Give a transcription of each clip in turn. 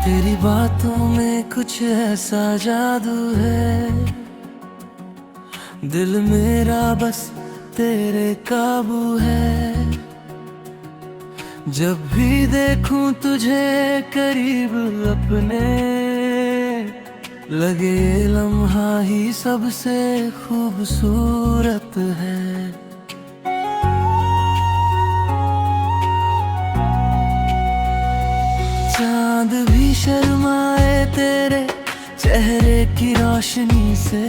तेरी बातों में कुछ ऐसा जादू है, दिल मेरा बस तेरे काबू है। जब भी देखूं तुझे करीब अपने, लगे ये लम्हा ही सबसे खूबसूरत है। चांद भी शर्माए तेरे चेहरे की रोशनी से,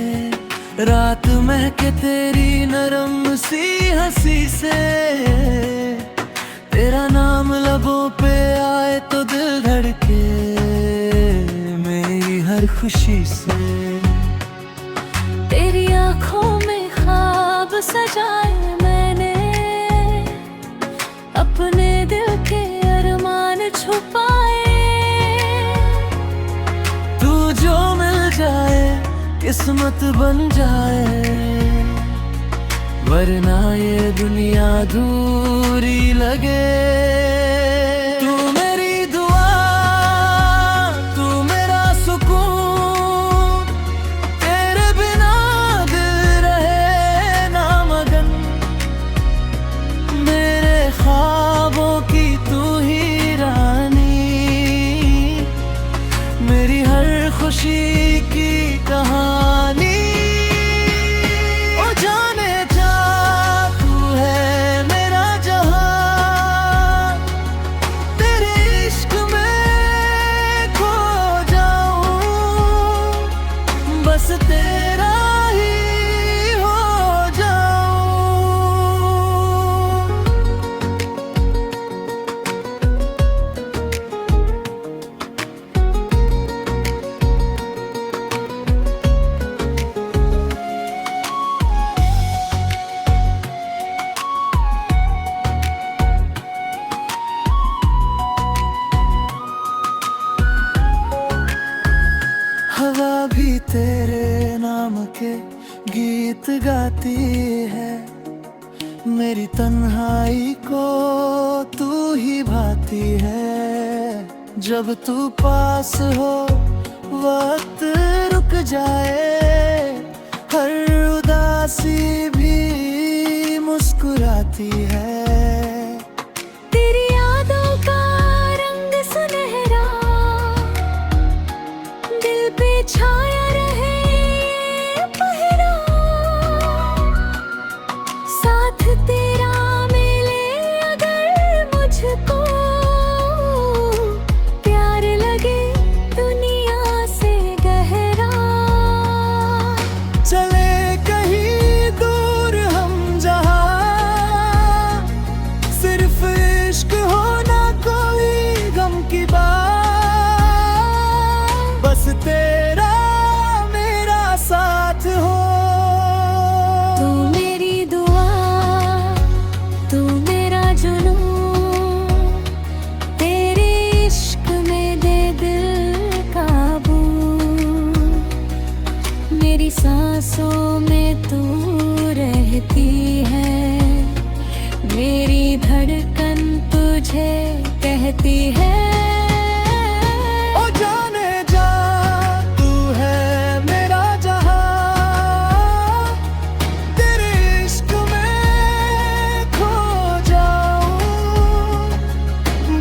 रात महके तेरी नरम सी हंसी से। तेरा नाम लबों पे आए तो दिल धड़के मेरी हर खुशी से। तेरी आँखों में ख्वाब सजाए मैंने, अपने दिल के अरमान छुपाए। तू जो मिल जाए किस्मत बन जाए, वरना ये दुनिया अधूरी लगे। तू मेरी दुआ, तू मेरा सुकून, तेरे बिना दिल रहे ना मगन। मेरे ख्वाबों की तू ही रानी, मेरी हर खुशी की कहानी। बस तेरा ही हो हवा भी तेरे नाम के गीत गाती है, मेरी तन्हाई को तू ही भाती है। जब तू पास हो वक्त रुक जाए, हर उदासी भी मुस्कुराती है। छाया रहे ये पहरा, साथ तेरा मिले अगर मुझको, प्यार लगे दुनिया से गहरा। चले कहीं दूर हम जहाँ, सिर्फ इश्क हो ना कोई गम की बात। बस तेरा मेरा साथ हो। तू मेरी दुआ, तू मेरा जुनून, तेरे इश्क में दे दिल काबू। मेरी सांसों में तू रहती है, मेरी धड़कन तुझे कहती है।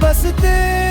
बस तेरा